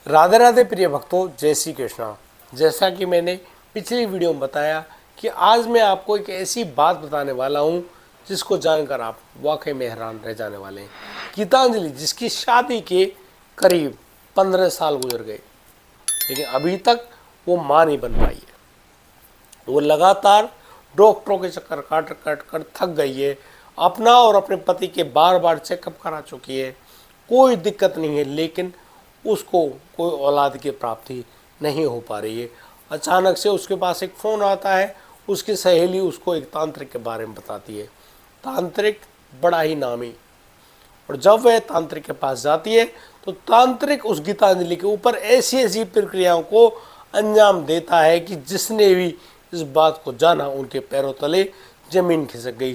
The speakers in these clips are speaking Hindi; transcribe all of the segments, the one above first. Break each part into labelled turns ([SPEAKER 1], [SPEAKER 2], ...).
[SPEAKER 1] राधे राधे प्रिय भक्तों, जय श्री कृष्णा। जैसा कि मैंने पिछली वीडियो में बताया कि आज मैं आपको एक ऐसी बात बताने वाला हूं जिसको जानकर आप वाकई में हैरान रह जाने वाले हैं। गीतांजलि, जिसकी शादी के करीब 15 साल गुजर गए, लेकिन अभी तक वो मां नहीं बन पाई है। वो लगातार डॉक्टरों के चक्कर काट काट कर थक गई है। अपना और अपने पति के बार बार चेकअप करा चुकी है, कोई दिक्कत नहीं है, लेकिन उसको कोई औलाद की प्राप्ति नहीं हो पा रही है। अचानक से उसके पास एक फ़ोन आता है। उसकी सहेली उसको एक तांत्रिक के बारे में बताती है। तांत्रिक बड़ा ही नामी, और जब वह तांत्रिक के पास जाती है तो तांत्रिक उस गीतांजलि के ऊपर ऐसी ऐसी प्रक्रियाओं को अंजाम देता है कि जिसने भी इस बात को जाना उनके पैरों तले जमीन खिसक गई।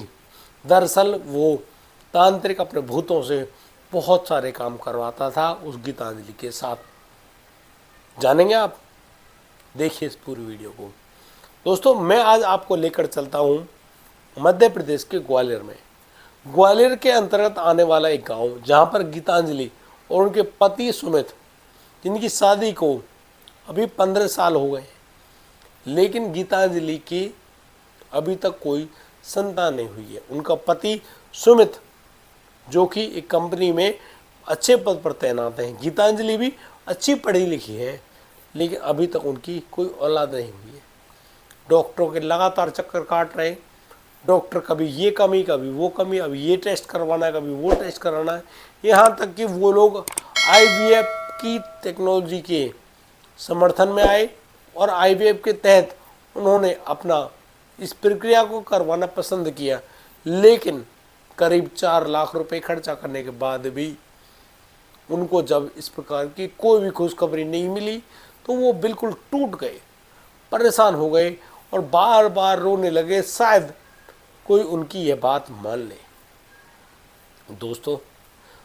[SPEAKER 1] दरअसल वो तांत्रिक अपने भूतों से बहुत सारे काम करवाता था उस गीतांजलि के साथ। जानेंगे आप? देखिए इस पूरी वीडियो को। दोस्तों, मैं आज आपको लेकर चलता हूँ मध्य प्रदेश के ग्वालियर में। ग्वालियर के अंतर्गत आने वाला एक गांव, जहां पर गीतांजलि और उनके पति सुमित, जिनकी शादी को अभी 15 साल हो गए, लेकिन गीतांजलि की अभी तक कोई संतान नहीं हुई है। उनका पति सुमित, जो कि एक कंपनी में अच्छे पद पर तैनात हैं, गीतांजलि भी अच्छी पढ़ी लिखी है, लेकिन अभी तक उनकी कोई औलाद नहीं हुई है। डॉक्टरों के लगातार चक्कर काट रहे हैं। डॉक्टर कभी ये कमी, कभी वो कमी, अभी ये टेस्ट करवाना है, कभी वो टेस्ट कराना है। यहाँ तक कि वो लोग आईवीएफ की टेक्नोलॉजी के समर्थन में आए और आईवीएफ के तहत उन्होंने अपना इस प्रक्रिया को करवाना पसंद किया, लेकिन करीब 4 लाख रुपए खर्चा करने के बाद भी उनको जब इस प्रकार की कोई भी खुशखबरी नहीं मिली तो वो बिल्कुल टूट गए, परेशान हो गए और बार बार रोने लगे, शायद कोई उनकी यह बात मान ले। दोस्तों,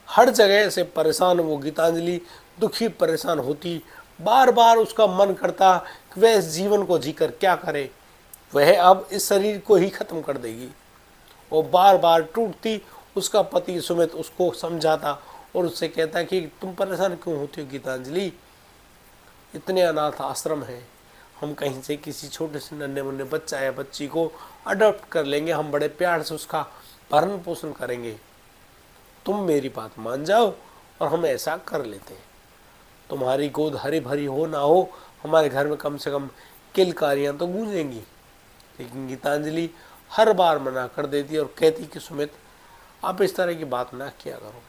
[SPEAKER 1] हर जगह से परेशान वो गीतांजलि दुखी परेशान होती। बार बार उसका मन करता कि वह इस जीवन को जीकर क्या करे, वह अब इस शरीर को ही खत्म कर देगी। वो बार बार टूटती। उसका पति सुमित उसको समझाता और उससे कहता कि तुम परेशान क्यों होती हो गीतांजलि, इतने अनाथ आश्रम हैं, हम कहीं से किसी छोटे से नन्हे मुन्ने बच्चा या बच्ची को अडॉप्ट कर लेंगे, हम बड़े प्यार से उसका भरण पोषण करेंगे, तुम मेरी बात मान जाओ और हम ऐसा कर लेते हैं। तुम्हारी गोद हरी भरी हो ना हो, हमारे घर में कम से कम किलकारियाँ तो गूंजेंगी। लेकिन गीतांजलि हर बार मना कर देती और कहती कि सुमित, आप इस तरह की बात ना किया करो,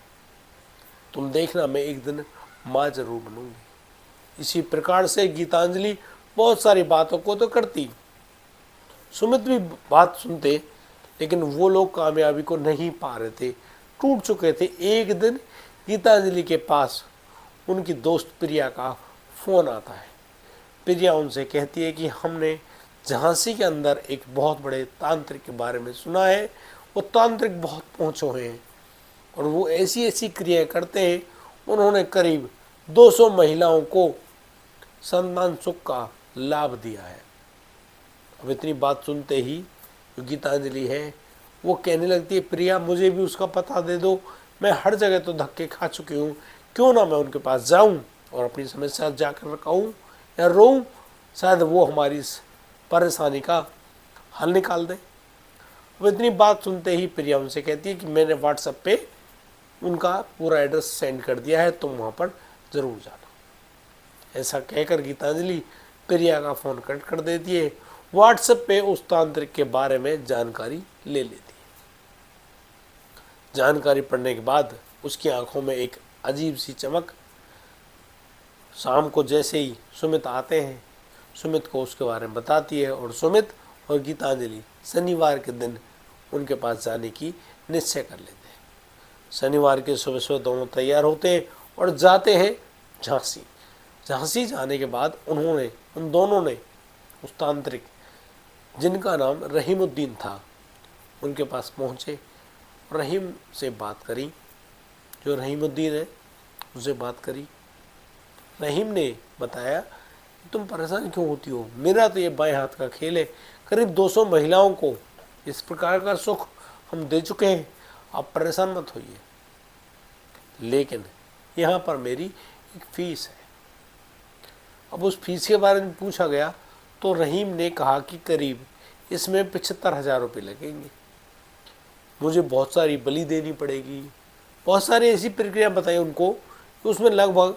[SPEAKER 1] तुम देखना मैं एक दिन माँ जरूर बनूंगी। इसी प्रकार से गीतांजलि बहुत सारी बातों को तो करती, सुमित भी बात सुनते, लेकिन वो लोग कामयाबी को नहीं पा रहे थे, टूट चुके थे। एक दिन गीतांजलि के पास उनकी दोस्त प्रिया का फ़ोन आता है। प्रिया उनसे कहती है कि हमने झांसी के अंदर एक बहुत बड़े तांत्रिक के बारे में सुना है, वो तांत्रिक बहुत पहुँचे हुए हैं और वो ऐसी ऐसी क्रियाएं करते हैं, उन्होंने करीब 200 महिलाओं को संतान सुख का लाभ दिया है। अब इतनी बात सुनते ही जो गीतांजलि है वो कहने लगती है, प्रिया मुझे भी उसका पता दे दो, मैं हर जगह तो धक्के खा चुकी हूँ, क्यों ना मैं उनके पास जाऊँ और अपनी समस्या जाकर कहूँ या रोऊँ, शायद वो हमारी इस परेशानी का हल निकाल दें। अब इतनी बात सुनते ही प्रिया उनसे कहती है कि मैंने व्हाट्सएप पे उनका पूरा एड्रेस सेंड कर दिया है, तुम वहाँ पर ज़रूर जाना। ऐसा कहकर गीतांजलि प्रिया का फ़ोन कट कर देती है। व्हाट्सएप पे उस तांत्रिक के बारे में जानकारी ले लेती है। जानकारी पढ़ने के बाद उसकी आंखों में एक अजीब सी चमक। शाम को जैसे ही सुमित आते हैं, सुमित को उसके बारे में बताती है और सुमित और गीतांजलि शनिवार के दिन उनके पास जाने की निश्चय कर लेते हैं। शनिवार के सुबह सुबह दोनों तैयार होते हैं और जाते हैं झांसी। झांसी जाने के बाद उन दोनों ने उस तांत्रिक, जिनका नाम रहीमुद्दीन था, उनके पास पहुँचे, रहीम से बात करी। जो रहीमुद्दीन है उससे बात करी। रहीम ने बताया, तुम परेशान क्यों होती हो, मेरा तो ये बाएं हाथ का खेल है, करीब 200 महिलाओं को इस प्रकार का सुख हम दे चुके हैं, आप परेशान मत होइए, लेकिन यहाँ पर मेरी एक फीस है, अब उस फीस के बारे में पूछा गया तो रहीम ने कहा कि करीब इसमें 75,000 रुपये लगेंगे, मुझे बहुत सारी बलि देनी पड़ेगी, बहुत सारी ऐसी प्रक्रिया बताई उनको कि उसमें लगभग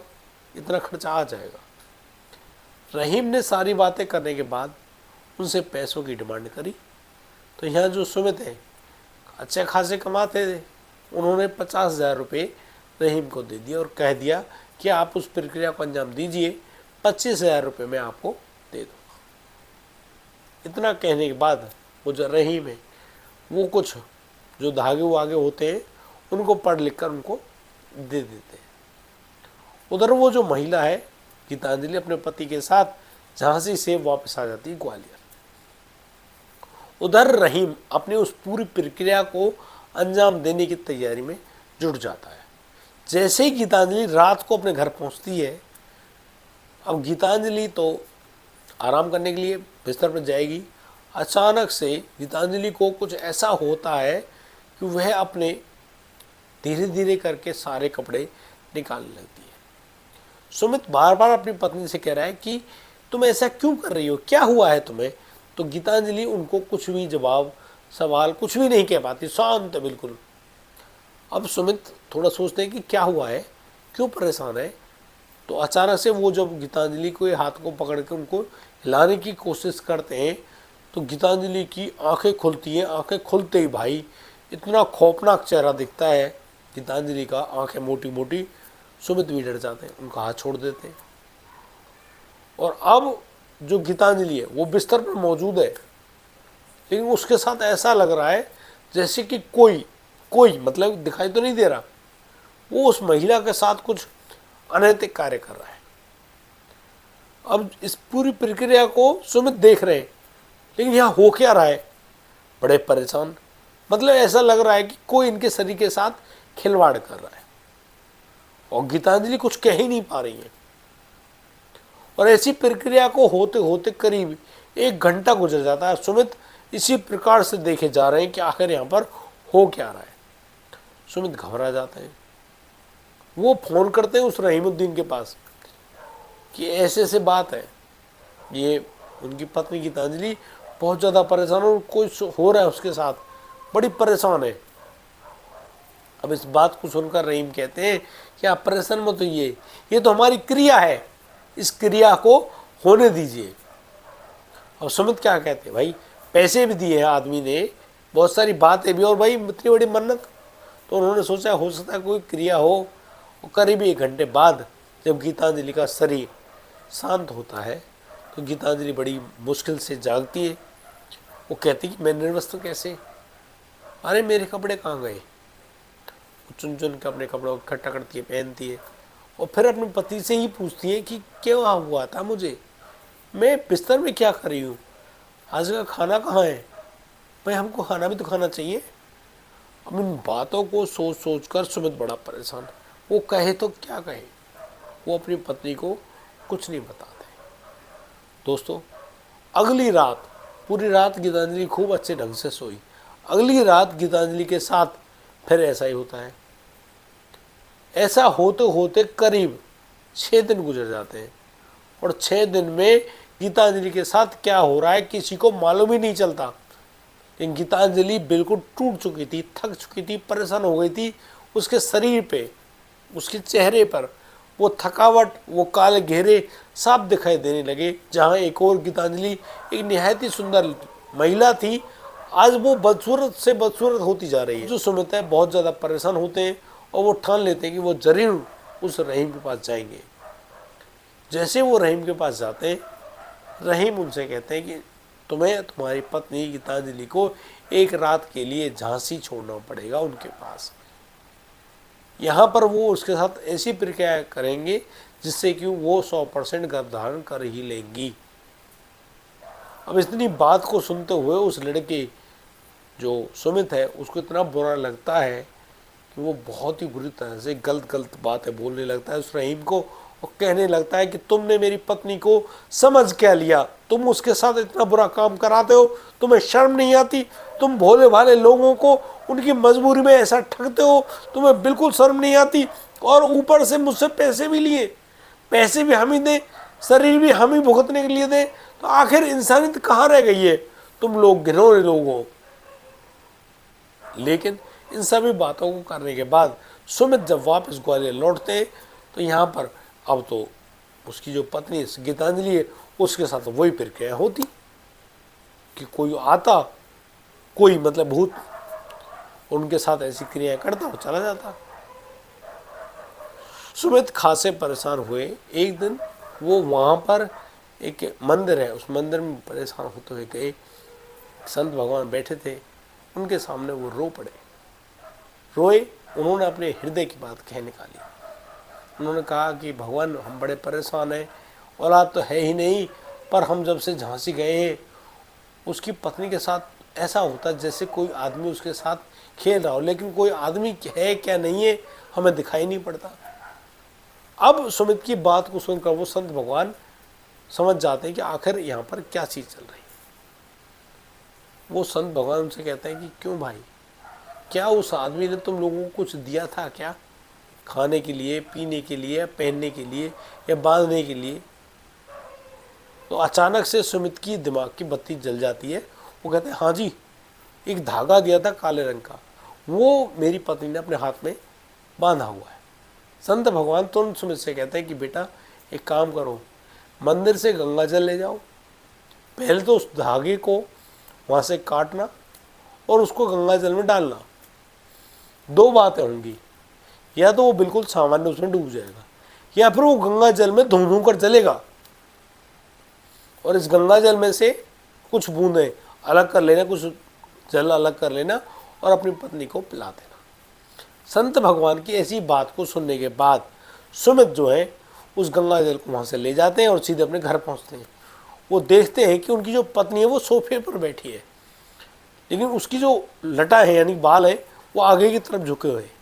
[SPEAKER 1] इतना खर्चा आ जाएगा। रहीम ने सारी बातें करने के बाद उनसे पैसों की डिमांड करी। तो यहाँ जो सुमित है अच्छे खासे कमाते थे, उन्होंने 50,000 रुपये रहीम को दे दिया और कह दिया कि आप उस प्रक्रिया को अंजाम दीजिए, 25,000 रुपये मैं आपको दे दूँगा। इतना कहने के बाद वो जो रहीम है वो कुछ जो धागे वागे होते हैं उनको पढ़ लिख कर उनको दे देते हैं। उधर वो जो महिला है गीतांजलि अपने पति के साथ झांसी से वापस आ जाती है ग्वालियर। उधर रहीम अपनी उस पूरी प्रक्रिया को अंजाम देने की तैयारी में जुट जाता है। जैसे ही गीतांजलि रात को अपने घर पहुंचती है, अब गीतांजलि तो आराम करने के लिए बिस्तर पर जाएगी। अचानक से गीतांजलि को कुछ ऐसा होता है कि वह अपने धीरे धीरे करके सारे कपड़े निकालने लगती है। सुमित बार बार अपनी पत्नी से कह रहा है कि तुम ऐसा क्यों कर रही हो, क्या हुआ है तुम्हें। तो गीतांजलि उनको कुछ भी जवाब सवाल कुछ भी नहीं कह पाती, शांत है बिल्कुल। अब सुमित थोड़ा सोचते हैं कि क्या हुआ है, क्यों परेशान है। तो अचानक से वो जब गीतांजलि को हाथ को पकड़ के उनको हिलाने की कोशिश करते हैं तो गीतांजलि की आंखें खुलती हैं। आंखें खुलते ही भाई इतना खौफनाक चेहरा दिखता है गीतांजलि का, आंखें मोटी मोटी। सुमित भी डर जाते हैं, उनका हाथ छोड़ देते हैं। और अब जो गीतांजलि है वो बिस्तर पर मौजूद है, लेकिन उसके साथ ऐसा लग रहा है जैसे कि कोई मतलब दिखाई तो नहीं दे रहा, वो उस महिला के साथ कुछ अनैतिक कार्य कर रहा है। अब इस पूरी प्रक्रिया को सुमित देख रहे हैं, लेकिन यहाँ हो क्या रहा है, बड़े परेशान। मतलब ऐसा लग रहा है कि कोई इनके शरीर के साथ खिलवाड़ कर रहा है और गीतांजलि कुछ कह ही नहीं पा रही है। और ऐसी प्रक्रिया को होते होते करीब 1 घंटा गुजर जाता है। सुमित इसी प्रकार से देखे जा रहे हैं कि आखिर यहाँ पर हो क्या रहा है। सुमित घबरा जाते हैं, वो फोन करते हैं उस रहीमुद्दीन के पास कि ऐसे ऐसे बात है, ये उनकी पत्नी गीतांजलि बहुत ज़्यादा परेशान और कुछ हो रहा है उसके साथ, बड़ी परेशान है। अब इस बात को सुनकर रहीम कहते हैं कि आप परेशान मत होइए, ये तो हमारी क्रिया है, इस क्रिया को होने दीजिए। और सुमित क्या कहते हैं, भाई पैसे भी दिए हैं आदमी ने, बहुत सारी बातें भी, और भाई इतनी बड़ी मन्नत। तो उन्होंने सोचा हो सकता है कोई क्रिया हो। और करीब 1 घंटे बाद जब गीतांजलि का शरीर शांत होता है तो गीतांजलि बड़ी मुश्किल से जागती है। वो कहती कि मैं निर्वस्त्र कैसे, अरे मेरे कपड़े कहाँ गए। वो चुन चुन के अपने कपड़ों को इकट्ठा करती है, पहनती है और फिर अपने पति से ही पूछती है कि क्या हुआ था मुझे, मैं बिस्तर में क्या कर रही हूँ, आज का खाना कहाँ है, भाई हमको खाना भी तो खाना चाहिए। अब इन बातों को सोच सोच कर सुमित बड़ा परेशान, वो कहे तो क्या कहे, वो अपनी पत्नी को कुछ नहीं बताते। दोस्तों अगली रात पूरी रात गीतांजलि खूब अच्छे ढंग से सोई। अगली रात गीतांजलि के साथ फिर ऐसा ही होता है। ऐसा होते होते करीब 6 दिन गुजर जाते हैं और 6 दिन में गीतांजलि के साथ क्या हो रहा है किसी को मालूम ही नहीं चलता। लेकिन गीतांजलि बिल्कुल टूट चुकी थी, थक चुकी थी, परेशान हो गई थी। उसके शरीर पे, उसके चेहरे पर वो थकावट, वो काले घेरे साफ दिखाई देने लगे। जहाँ एक और गीतांजलि एक निहायत ही सुंदर महिला थी, आज वो बदसूरत से बदसूरत होती जा रही है। जो सुमित है बहुत ज़्यादा परेशान होते हैं और वो ठान लेते हैं कि वो जरूर उस रहीम के पास जाएंगे। जैसे वो रहीम के पास जाते हैं, रहीम उनसे कहते हैं कि तुम्हें तुम्हारी पत्नी गीतांजलि को 1 रात के लिए झांसी छोड़ना पड़ेगा उनके पास। यहाँ पर वो उसके साथ ऐसी प्रक्रिया करेंगे जिससे कि वो 100% गर्भधारण कर ही लेंगी। अब इतनी बात को सुनते हुए उस लड़के जो सुमित है उसको इतना बुरा लगता है कि वो बहुत ही बुरी तरह से गलत बातें बोलने लगता है उस रहीम को और कहने लगता है कि तुमने मेरी पत्नी को समझ क्या लिया, तुम उसके साथ इतना बुरा काम कराते हो, तुम्हें शर्म नहीं आती, तुम भोले भाले लोगों को उनकी मजबूरी में ऐसा ठगते हो, तुम्हें बिल्कुल शर्म नहीं आती। और ऊपर से मुझसे पैसे भी लिए, पैसे भी हम ही दें, शरीर भी हम ही भुगतने के लिए दें, तो आखिर इंसानियत कहाँ रह गई है? तुम लोग घिनौने लोग हो। लेकिन इन सभी बातों को करने के बाद सुमित जब वापस ग्वालियर लौटते हैं तो यहाँ पर अब तो उसकी जो पत्नी गीतांजलि है उसके साथ वही प्रक्रिया होती कि कोई आता, कोई मतलब भूत उनके साथ ऐसी क्रियाएं करता और चला जाता। सुमित खासे परेशान हुए। एक दिन वो वहाँ पर एक मंदिर है, उस मंदिर में परेशान होते हुए गए। संत भगवान बैठे थे, उनके सामने वो रो पड़े। रोए, उन्होंने अपने हृदय की बात कह निकाली। उन्होंने कहा कि भगवान हम बड़े परेशान हैं, औलाद तो है ही नहीं, पर हम जब से झांसी गए हैं उसकी पत्नी के साथ ऐसा होता है जैसे कोई आदमी उसके साथ खेल रहा हो, लेकिन कोई आदमी है क्या नहीं है हमें दिखाई नहीं पड़ता। अब सुमित की बात को सुनकर वो संत भगवान समझ जाते हैं कि आखिर यहाँ पर क्या चीज़ चल रही है। वो संत भगवान उनसे कहते हैं कि क्यों भाई, क्या उस आदमी ने तुम लोगों को कुछ दिया था क्या, खाने के लिए, पीने के लिए, पहनने के लिए या बांधने के लिए? तो अचानक से सुमित की दिमाग की बत्ती जल जाती है। वो कहते हैं हाँ जी, एक धागा दिया था काले रंग का, वो मेरी पत्नी ने अपने हाथ में बांधा हुआ है। संत भगवान तुरंत सुमित से कहते हैं कि बेटा एक काम करो, मंदिर से गंगा जल ले जाओ, पहले तो उस धागे को वहाँ से काटना और उसको गंगा जल में डालना। दो बातें होंगी, या तो वो बिल्कुल सामान्य उसमें डूब जाएगा, या फिर वो गंगा जल में धूम धूम कर जलेगा और इस गंगा जल में से कुछ बूंदें अलग कर लेना, कुछ जल अलग कर लेना और अपनी पत्नी को पिला देना। संत भगवान की ऐसी बात को सुनने के बाद सुमित जो है उस गंगा जल को वहाँ से ले जाते हैं और सीधे अपने घर पहुँचते हैं। वो देखते हैं कि उनकी जो पत्नी है वो सोफे पर बैठी है, लेकिन उसकी जो लटा है यानी बाल है वो आगे की तरफ झुके हुए हैं।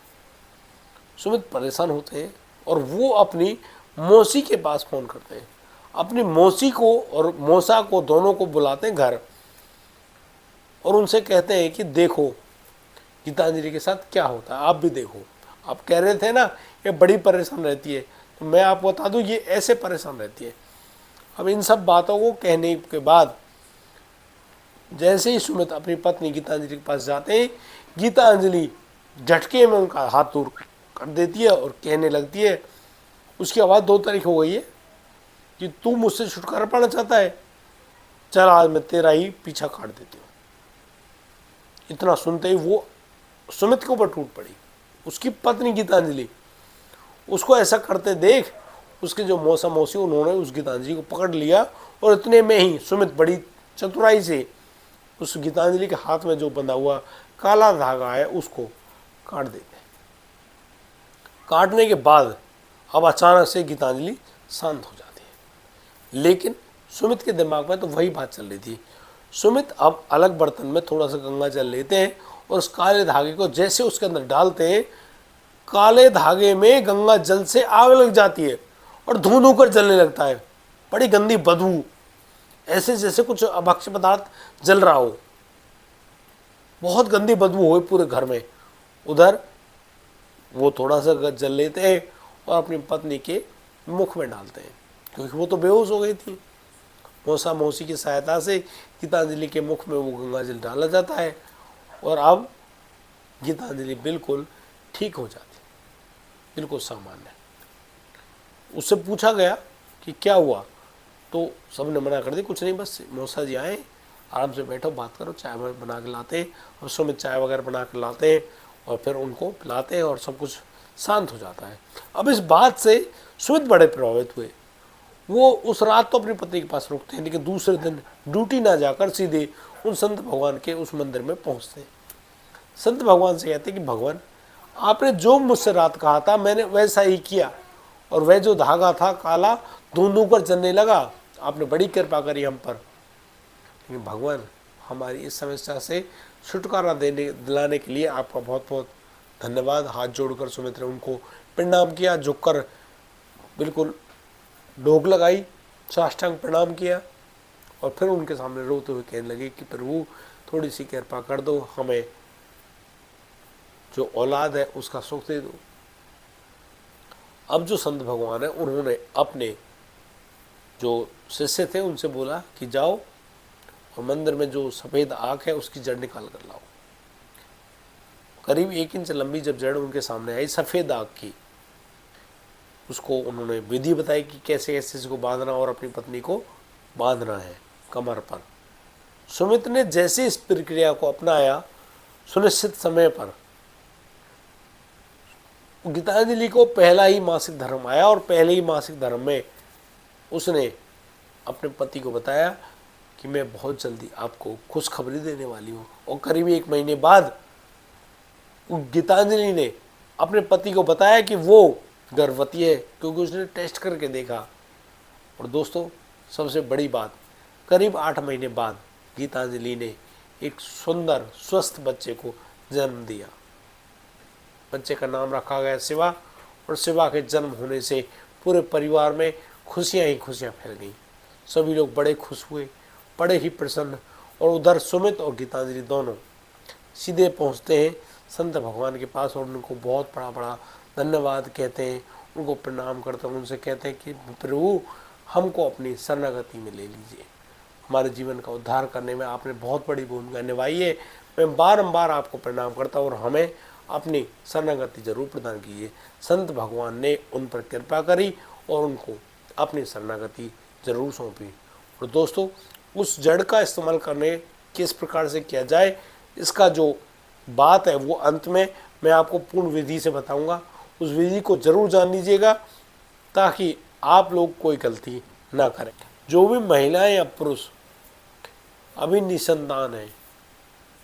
[SPEAKER 1] सुमित परेशान होते हैं और वो अपनी मौसी के पास फ़ोन करते हैं। अपनी मौसी को और मौसा को दोनों को बुलाते हैं घर और उनसे कहते हैं कि देखो गीतांजलि के साथ क्या होता है, आप भी देखो। आप कह रहे थे ना ये बड़ी परेशान रहती है, तो मैं आपको बता दूं ये ऐसे परेशान रहती है। अब इन सब बातों को कहने के बाद जैसे ही सुमित अपनी पत्नी गीतांजलि के पास जाते हैं, गीतांजलि झटके में उनका हाथ दूर कर देती है और कहने लगती है, उसकी आवाज़ दो तरीके हो गई है कि तू मुझसे छुटकारा पाना चाहता है, चल आज मैं तेरा ही पीछा काट देती हूँ। इतना सुनते ही वो सुमित के ऊपर टूट पड़ी। उसकी पत्नी गीतांजलि उसको ऐसा करते देख उसके जो मौसा मौसी उन्होंने उस गीतांजलि को पकड़ लिया और इतने में ही सुमित बड़ी चतुराई से उस गीतांजलि के हाथ में जो बंधा हुआ काला धागा है उसको काट देते। काटने के बाद अब अचानक से गीतांजलि शांत हो जाती है, लेकिन सुमित के दिमाग में तो वही बात चल रही थी। सुमित अब अलग बर्तन में थोड़ा सा गंगा जल लेते हैं और उस काले धागे को जैसे उसके अंदर डालते हैं, काले धागे में गंगा जल से आग लग जाती है और धुआं धुआं कर जलने लगता है। बड़ी गंदी बदबू, ऐसे जैसे कुछ अभक्ष्य पदार्थ जल रहा हो। बहुत गंदी बदबू हो पूरे घर में। उधर वो थोड़ा सा जल लेते हैं और अपनी पत्नी के मुख में डालते हैं, क्योंकि वो तो बेहोश हो गई थी। मौसा मौसी की सहायता से गीतांजलि के मुख में वो गंगा जल डाला जाता है और अब गीतांजलि बिल्कुल ठीक हो जाती, बिल्कुल सामान्य। उससे पूछा गया कि क्या हुआ, तो सबने मना कर दी, कुछ नहीं, बस मौसा जी आए, आराम से बैठो, बात करो, चाय बना के लाते हैं। और सुमित चाय वगैरह बना के लाते हैं और फिर उनको पिलाते हैं और सब कुछ शांत हो जाता है। अब इस बात से सुमित बड़े प्रभावित हुए। वो उस रात तो अपनी पत्नी के पास रुकते हैं, लेकिन दूसरे दिन ड्यूटी ना जाकर सीधे उन संत भगवान के उस मंदिर में पहुंचते हैं। संत भगवान से कहते हैं कि भगवान आपने जो मुझसे रात कहा था मैंने वैसा ही किया और वह जो धागा था काला धुंधू कर जलने लगा। आपने बड़ी कृपा करी हम पर, लेकिन भगवान हमारी इस समस्या से छुटकारा दिलाने के लिए आपका बहुत बहुत धन्यवाद। हाथ जोड़कर सुमित ने उनको प्रणाम किया, झुककर बिल्कुल डोक लगाई, साष्टांग प्रणाम किया और फिर उनके सामने रोते हुए कहने लगे कि प्रभु थोड़ी सी कृपा कर दो, हमें जो औलाद है उसका सुख दे दो। अब जो संत भगवान है उन्होंने अपने जो शिष्य थे उनसे बोला कि जाओ और मंदिर में जो सफ़ेद आग है उसकी जड़ निकाल कर लाओ। करीब 1 इंच लंबी जब जड़ उनके सामने आई सफ़ेद आग की, उसको उन्होंने विधि बताई कि कैसे कैसे इसको बांधना और अपनी पत्नी को बांधना है कमर पर। सुमित ने जैसे इस प्रक्रिया को अपनाया, सुनिश्चित समय पर गीतांजलि को पहला ही मासिक धर्म आया और पहले ही मासिक धर्म में उसने अपने पति को बताया कि मैं बहुत जल्दी आपको खुशखबरी देने वाली हूँ। और करीब 1 महीने बाद गीतांजलि ने अपने पति को बताया कि वो गर्भवती है, क्योंकि उसने टेस्ट करके देखा। और दोस्तों सबसे बड़ी बात, करीब 8 महीने बाद गीतांजलि ने एक सुंदर स्वस्थ बच्चे को जन्म दिया। बच्चे का नाम रखा गया शिवा, और शिवा के जन्म होने से पूरे परिवार में खुशियां ही खुशियां फैल गईं। सभी लोग बड़े खुश हुए, बड़े ही प्रसन्न। और उधर सुमित और गीतांजलि दोनों सीधे पहुंचते हैं संत भगवान के पास और उनको बहुत बड़ा बड़ा धन्यवाद कहते हैं, उनको प्रणाम करते हैं, उनसे कहते हैं कि प्रभु हमको अपनी शरणागति में ले लीजिए, हमारे जीवन का उद्धार करने में आपने बहुत बड़ी भूमिका निभाई है। मैं बारंबार आपको प्रणाम करता हूँ और हमें अपनी शरणागति जरूर प्रदान कीजिए। संत भगवान ने उन पर कृपा करी और उनको अपनी शरणागति जरूर सौंपी। और दोस्तों उस जड़ का इस्तेमाल करने किस प्रकार से किया जाए, इसका जो बात है वो अंत में मैं आपको पूर्ण विधि से बताऊंगा। उस विधि को जरूर जान लीजिएगा ताकि आप लोग कोई गलती ना करें। जो भी महिलाएं या पुरुष अभी निसंतान है,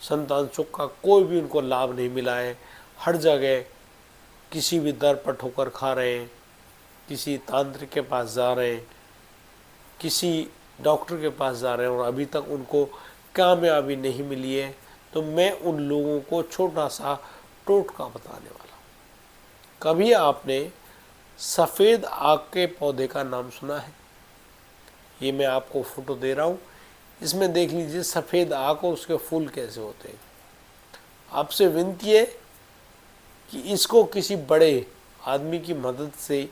[SPEAKER 1] संतान सुख का कोई भी उनको लाभ नहीं मिला है, हर जगह किसी भी दर पर ठोकर खा रहे हैं, किसी तांत्रिक के पास जा रहे हैं, किसी डॉक्टर के पास जा रहे हैं और अभी तक उनको कामयाबी नहीं मिली है, तो मैं उन लोगों को छोटा सा टोटका बताने वाला हूँ। कभी आपने सफ़ेद आग के पौधे का नाम सुना है? ये मैं आपको फोटो दे रहा हूँ, इसमें देख लीजिए सफ़ेद आग और उसके फूल कैसे होते हैं। आपसे विनती है कि इसको किसी बड़े आदमी की मदद से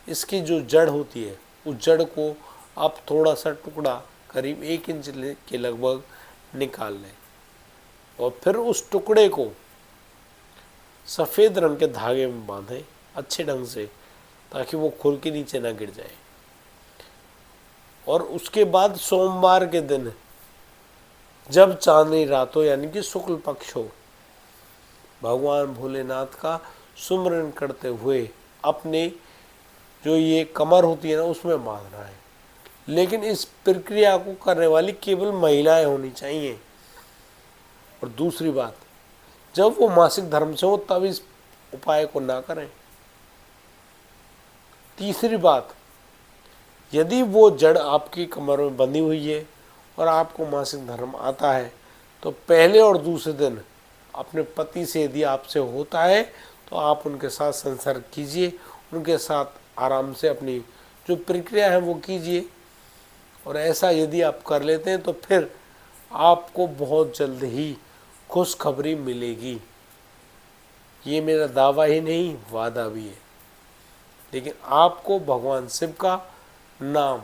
[SPEAKER 1] इसकी जो जड़ होती है उस जड़ को आप थोड़ा सा टुकड़ा करीब 1 इंच के लगभग निकाल लें और फिर उस टुकड़े को सफ़ेद रंग के धागे में बांधें अच्छे ढंग से, ताकि वो खुल के नीचे ना गिर जाए। और उसके बाद सोमवार के दिन जब चांदनी रात हो यानी कि शुक्ल पक्ष हो, भगवान भोलेनाथ का सुमरन करते हुए अपने जो ये कमर होती है ना उसमें बांधना है। लेकिन इस प्रक्रिया को करने वाली केवल महिलाएं होनी चाहिए। और दूसरी बात, जब वो मासिक धर्म से हो तब इस उपाय को ना करें। तीसरी बात, यदि वो जड़ आपकी कमर में बंधी हुई है और आपको मासिक धर्म आता है तो पहले और दूसरे दिन अपने पति से यदि आपसे होता है तो आप उनके साथ संसर्ग कीजिए, उनके साथ आराम से अपनी जो प्रक्रिया है वो कीजिए। और ऐसा यदि आप कर लेते हैं तो फिर आपको बहुत जल्द ही खुशखबरी मिलेगी। ये मेरा दावा ही नहीं वादा भी है। लेकिन आपको भगवान शिव का नाम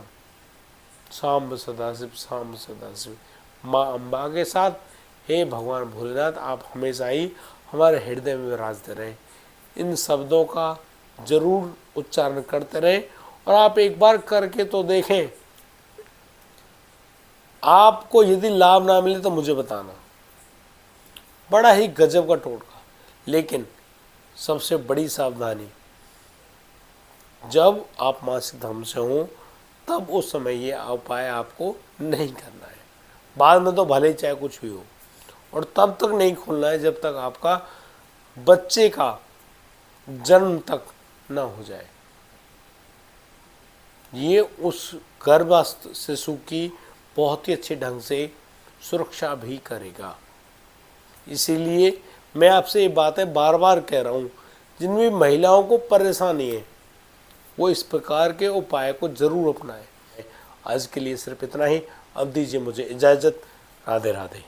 [SPEAKER 1] सांब सदाशिव सांब सदाशिव, माँ अम्बा के साथ हे भगवान भोलेनाथ आप हमेशा ही हमारे हृदय में विराजते रहें, इन शब्दों का जरूर उच्चारण करते रहें। और आप एक बार करके तो देखें, आपको यदि लाभ ना मिले तो मुझे बताना। बड़ा ही गजब का टोटका, लेकिन सबसे बड़ी सावधानी, जब आप मासिक धर्म से हों तब उस समय ये उपाय आपको नहीं करना है। बाद में तो भले ही चाहे कुछ भी हो, और तब तक नहीं खोलना है जब तक आपका बच्चे का जन्म तक ना हो जाए। ये उस गर्भस्थ शिशु की बहुत ही अच्छे ढंग से सुरक्षा भी करेगा। इसीलिए मैं आपसे ये बातें बार बार कह रहा हूँ, जिनमें महिलाओं को परेशानी है वो इस प्रकार के उपाय को जरूर अपनाएं। आज के लिए सिर्फ इतना ही, अब दीजिए मुझे इजाज़त। राधे राधे।